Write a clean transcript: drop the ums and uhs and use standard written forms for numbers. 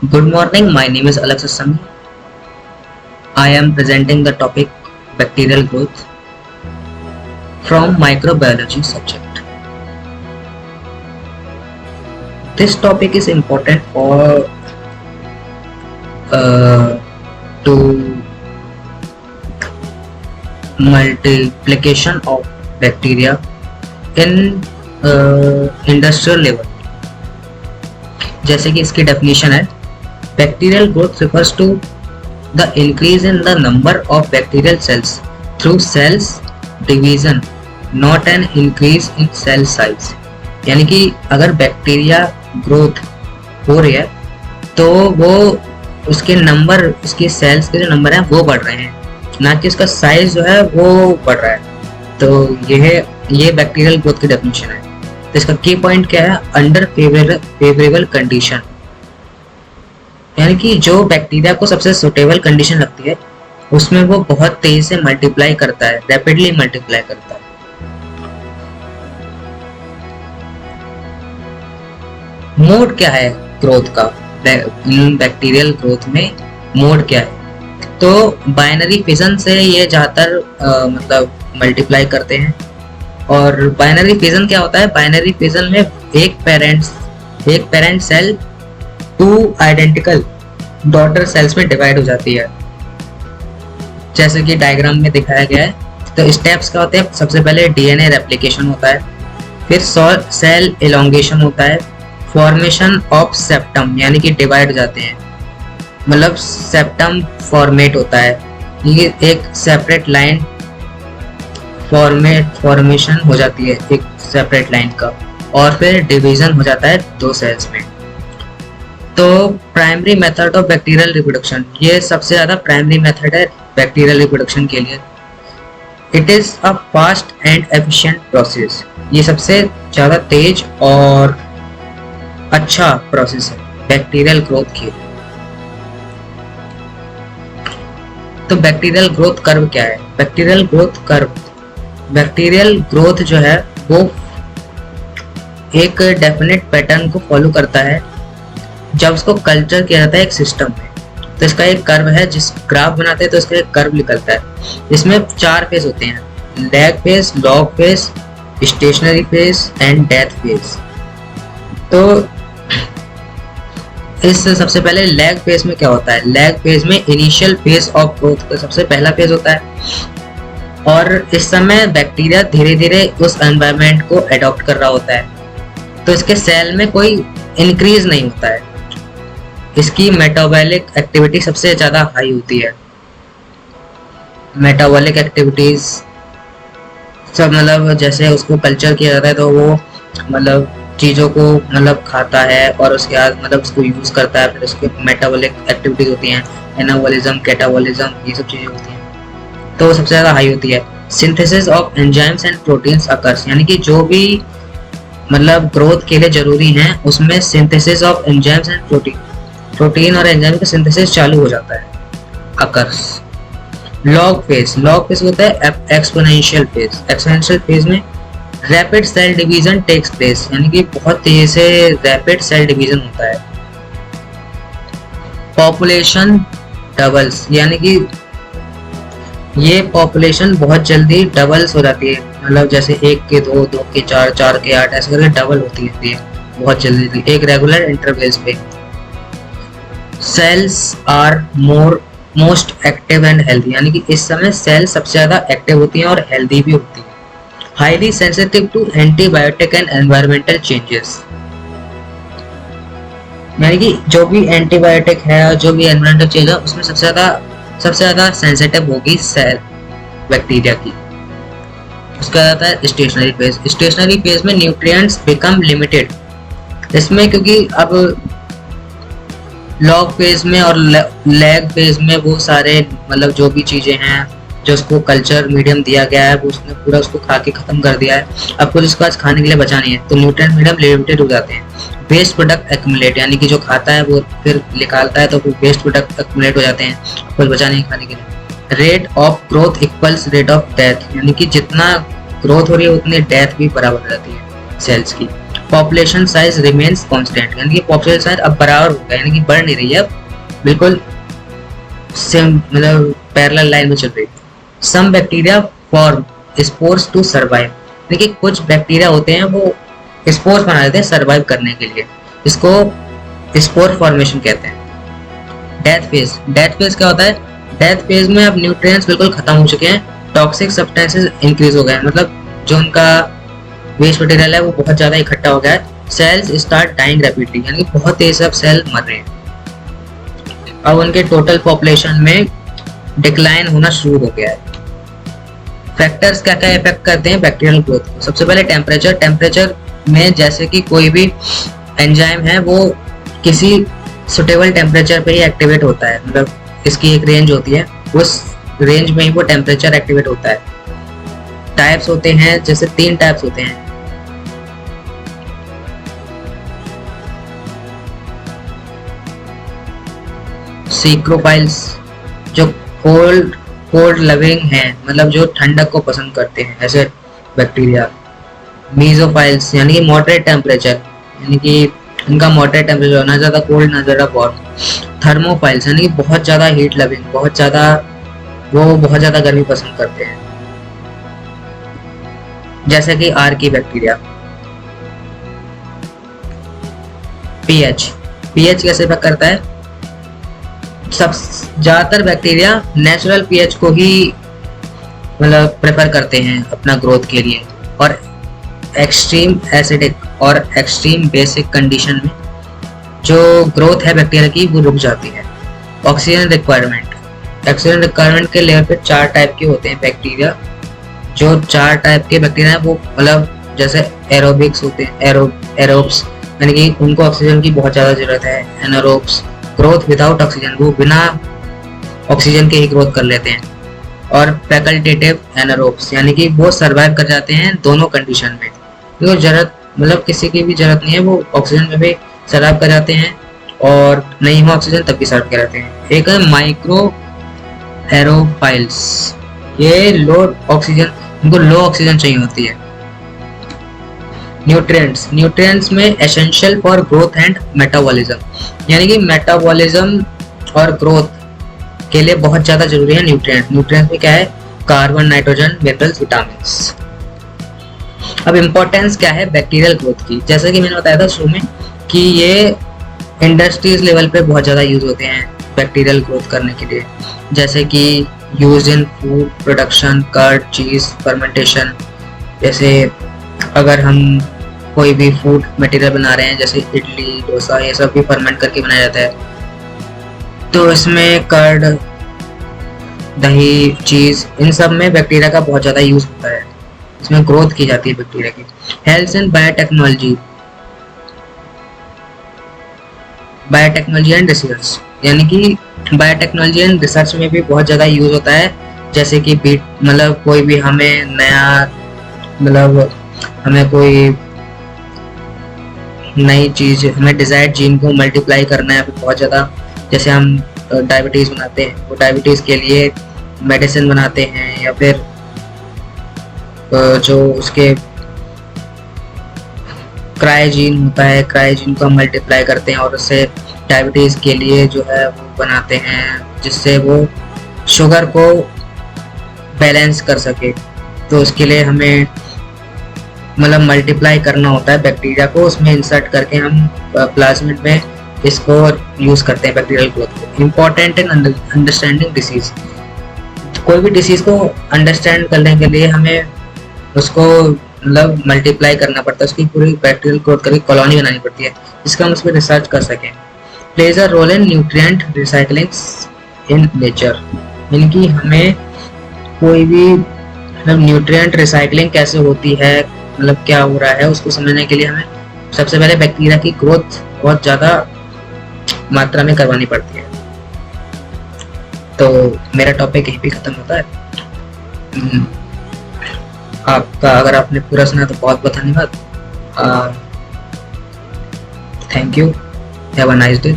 Good morning, my name is Alexis Sami. I am presenting the topic bacterial growth from microbiology subject. This topic is important for to multiplication of bacteria in industrial level. जैसे कि इसकी definition है, bacterial growth refers to the increase in the number of bacterial cells through cells division, not an increase in cell size. यानी कि अगर bacteria growth हो रही है तो वो उसके नंबर, उसके सेल्स के जो नंबर है वो बढ़ रहे हैं, ना कि उसका साइज जो है वो बढ़ रहा है. तो ये बैक्टीरियल ग्रोथ की डेफिनेशन है. तो इसका की पॉइंट क्या है? अंडर फेवरेबल कंडीशन, यानी कि जो बैक्टीरिया को सबसे सुटेबल कंडीशन लगती है उसमें वो बहुत तेजी से मल्टीप्लाई करता है, रैपिडली मल्टीप्लाई करता है. मोड क्या है ग्रोथ का? बैक्टीरियल ग्रोथ में मोड क्या है? तो बाइनरी फिजन से ये ज्यादातर मतलब मल्टीप्लाई करते हैं. और बाइनरी फिजन क्या होता है? बाइनरी फिजन में एक parent cell 2 identical daughter cells में डिवाइड हो जाती है, जैसे कि डायग्राम में दिखाया गया है. तो स्टेप्स क्या होते हैं? सबसे पहले डीएनए रेप्लिकेशन होता है, फिर सेल एलोंगेशन होता है, फॉर्मेशन ऑफ सेप्टम यानी कि डिवाइड हो जाते हैं, मतलब सेप्टम फॉर्मेट होता है, ये एक सेपरेट लाइन फॉर्मेशन हो जाती है एक सेपरेट लाइन का, और फिर डिवीजन हो जाता है 2 सेल्स में. तो primary method of bacterial reproduction, ये सबसे ज्यादा प्राइमरी मेथड है बैक्टीरियल रिप्रोडक्शन के लिए. It is a fast and efficient process, ये सबसे ज्यादा तेज और अच्छा प्रोसेस है बैक्टीरियल ग्रोथ के. तो बैक्टीरियल ग्रोथ कर्व क्या है? बैक्टीरियल ग्रोथ जो है वो एक डेफिनेट पैटर्न को फॉलो करता है जब उसको कल्चर किया जाता है एक सिस्टम में. तो इसका एक कर्व है, जिस ग्राफ बनाते हैं तो इसका एक कर्व निकलता है. इसमें 4 फेज होते हैं: lag phase, log phase, stationary phase and death phase. तो इस सबसे पहले लैग फेज में क्या होता है? लैग फेज में इनिशियल फेज ऑफ ग्रोथ का सबसे पहला फेज होता है, और इस समय बैक्टीरिया धीरे धीरे उस एनवायरनमेंट को एडॉप्ट कर रहा होता है. तो इसके सेल में कोई इंक्रीज नहीं होता है, इसकी मेटाबॉलिक एक्टिविटी सबसे ज्यादा हाई होती है. मेटाबॉलिक एक्टिविटीज सब मतलब जैसे उसको कल्चर किया जाता है तो वो मतलब चीज़ों को मतलब खाता है और उसके बाद मतलब उसको यूज़ करता है. फिर उसके मेटाबॉलिक एक्टिविटीज होती हैं, एनाबॉलिज्म, कैटाबॉलिज्म, ये सब चीज़ें होती हैं, तो वो सबसे ज़्यादा हाई होती है. Synthesis of enzymes and proteins occurs, यानी कि जो भी मतलब ग्रोथ के लिए जरूरी हैं उसमें synthesis of enzymes and protein और एंजाइम का सिंथेसिस चालू हो जाता है, अकर्स. लॉग फेज होता है एक्सपोनेंशियल फेज में rapid cell division takes place, यानी कि बहुत तेजी से रैपिड सेल डिवीजन होता है. पॉपुलेशन डबल्स, यानी कि ये पॉपुलेशन बहुत जल्दी डबल्स हो जाती है, मतलब जैसे 1 के 2, 2 के 4, 4 के 8, ऐसे करके डबल होती है बहुत जल्दी एक रेगुलर इंटरवल्स पे. Cells are most active and healthy, यानी कि इस समय सेल सबसे ज्यादा एक्टिव होती हैं और हेल्दी भी होती है. Highly sensitive to antibiotic and environmental changes, यानी कि जो भी एंटीबायोटिक है और जो भी एनवायरमेंटल चेंज है उसमें सबसे ज्यादा सेंसिटिव होगी सेल बैक्टीरिया की. उसका आता है स्टेशनरी फेज में न्यूट्रिएंट्स बिकम लिमिटेड. इसमें क्योंकि अब लॉग फेज में और लैग फेज में वो सारे मतलब जो भी चीजें हैं जो उसको कल्चर मीडियम दिया गया है वो उसने पूरा उसको खा के खत्म कर दिया है, अब कुछ उसके पास खाने के लिए बचा नहीं है, तो न्यूट्रिएंट मीडियम लिमिटेड हो जाते हैं. वेस्ट प्रोडक्ट एक्यूमुलेट, यानी कि जो खाता है वो फिर निकालता है तो फिर वेस्ट प्रोडक्ट एक्यूमुलेट हो जाते हैं, कुछ बचा नहीं खाने के लिए. Rate of growth equals rate of death, यानी कि जितना ग्रोथ हो रही है उतनी डेथ भी बराबर हो जाती है सेल्स की. पॉपुलेशन साइज रिमेन्स कांस्टेंट, यानी कि पॉपुलेशन साइज अब बराबर हो गया, यानी कि बढ़ नहीं रही है, अब बिल्कुल सेम मतलब पैरेलल लाइन में चल रही है। Some bacteria form spores to survive, यानी कि कुछ बैक्टीरिया होते हैं वो स्पोर्स बना देते हैं सर्वाइव करने के लिए, इसको स्पोर फॉर्मेशन कहते हैं। डेथ फेज, डेथ फेज क्या होता है? डेथ फेज में अब न्यूट्रिएंट्स बिल्कुल खत्म हो चुके हैं, टॉक्सिक सब्सटेंसेस इंक्रीज हो गए हैं, मतलब जो उनका वेस्ट मटेरियल है वो बहुत ज़्यादा इकट्ठा हो गया है। सेल्स स्टार्ट डाइंग रैपिडली, यानी कि बहुत तेज अब सेल मर रहे हैं। अब उनके टोटल पॉपुलेशन में डिक्लाइन होना शुरू हो गया है। फैक्टर्स क्या क्या इफेक्ट करते हैं बैक्टीरियल ग्रोथ को? सबसे पहले टेम्परेचर, टेम्परेचर में जैसे कि कोई भी एंजाइम है वो किसी सुटेबल टेम्परेचर पे ही एक्टिवेट होता है, मतलब इसकी एक रेंज होती है, उस रेंज में ही वो टेम्परेचर एक्टिवेट होता है। टाइप्स होते हैं, जैसे 3 टाइप्स होते हैं। सीक्रोफाइल्स जो कोल्ड लविंग हैं, मतलब जो ठंडक को पसंद करते हैं ऐसे बैक्टीरिया। मीजोफाइल्स यानी कि मॉडरेट टेम्परेचर, यानी कि उनका मॉडरेट टेम्परेचर, ना ज़्यादा कोल्ड ना ज़्यादा वार्म। थर्मोफाइल्स यानी कि बहुत ज़्यादा हीट लविंग, बहुत ज़्यादा गर्मी पसंद करते हैं, जैसे कि आर्की बैक्टीरिया। पीएच कैसे इफेक्ट करता है? सब ज़्यादातर बैक्टीरिया नेचुरल पीएच को ही मतलब प्रेफर करते हैं अपना ग्रोथ के लिए, और एक्सट्रीम एसिडिक और एक्सट्रीम बेसिक कंडीशन में जो ग्रोथ है बैक्टीरिया की वो रुक जाती है। ऑक्सीजन रिक्वायरमेंट के लेवल पे 4 टाइप के होते हैं बैक्टीरिया। जो 4 टाइप के बैक्टीरिया हैं वो मतलब जैसे एरोबिक्स होते हैं, एरोब्स यानी कि उनको ऑक्सीजन की बहुत ज़्यादा ज़रूरत है। एनारोब्स ग्रोथ विदाउट ऑक्सीजन, वो बिना ऑक्सीजन के ही ग्रोथ कर लेते हैं। और फैकल्टेटिव एनारोब्स यानी कि वो सर्वाइव कर जाते हैं दोनों कंडीशन में, तो जरूरत मतलब किसी की भी जरूरत नहीं है, वो ऑक्सीजन में भी सर्वाइव कर जाते हैं और नहीं हो ऑक्सीजन तब भी सर्व कर जाते हैं। एक है माइक्रो एरोफाइल्स, ये लो ऑक्सीजन, उनको लो ऑक्सीजन चाहिए होती है। न्यूट्रिएंट्स में essential for growth and metabolism, यानी कि मेटाबॉलिज्म और ग्रोथ के लिए बहुत ज़्यादा जरूरी है न्यूट्रिएंट्स में क्या है? Carbon, nitrogen, minerals, vitamins. अब इम्पोर्टेंस क्या है बैक्टीरियल ग्रोथ की? जैसे कि मैंने बताया था शुरू में कि ये इंडस्ट्रीज लेवल पे बहुत ज़्यादा यूज होते हैं बैक्टीरियल ग्रोथ करने के लिए, जैसे कि use in food production, curd, cheese, fermentation. जैसे अगर हम कोई भी फूड मटेरियल बना रहे हैं जैसे इडली, डोसा, ये सब भी फर्मेंट करके बनाया जाता है, तो इसमें कर्ड, दही, चीज़, इन सब में बैक्टीरिया का बहुत ज़्यादा यूज़ होता है, इसमें ग्रोथ की जाती है बैक्टीरिया की। Health and biotechnology and research, यानी कि बायोटेक्नोलॉजी एंड रिसर्च में भी बहुत ज़्यादा यूज़ होता है। जैसे कि मतलब कोई भी हमें नया मतलब हमें कोई नई चीज़, हमें डिजायर्ड जीन को मल्टीप्लाई करना है बहुत ज़्यादा, जैसे हम डायबिटीज़ बनाते हैं, वो डायबिटीज़ के लिए मेडिसिन बनाते हैं, या फिर जो उसके क्रायोजीन होता है, क्रायोजीन को हम मल्टीप्लाई करते हैं और उससे डायबिटीज़ के लिए जो है वो बनाते हैं, जिससे वो शुगर को बैलेंस कर सके। तो उसके लिए हमें मतलब मल्टीप्लाई करना होता है बैक्टीरिया को, उसमें इंसर्ट करके हम प्लाज्मिड में इसको यूज़ करते हैं बैक्टीरियल ग्रोथ को। इम्पॉर्टेंट इन अंडरस्टैंडिंग डिसीज़, कोई भी डिसीज़ को अंडरस्टैंड करने के लिए हमें उसको मतलब मल्टीप्लाई करना पड़ता है, उसकी पूरी बैक्टीरियल ग्रोथ करके कॉलोनी बनानी पड़ती है, जिसका हम उस पर रिसर्च कर सकें। Plays a role in nutrient recycling in nature, यानी कि हमें कोई भी मतलब न्यूट्रिएंट रिसाइकलिंग कैसे होती है, मतलब क्या हो रहा है, उसको समझने के लिए हमें सबसे पहले बैक्टीरिया की ग्रोथ बहुत ज़्यादा मात्रा में करवानी पड़ती है। तो मेरा टॉपिक यहीं पे ख़त्म होता है। आपका अगर आपने पूरा सुना तो बहुत बहुत धन्यवाद। Thank you, have a nice day.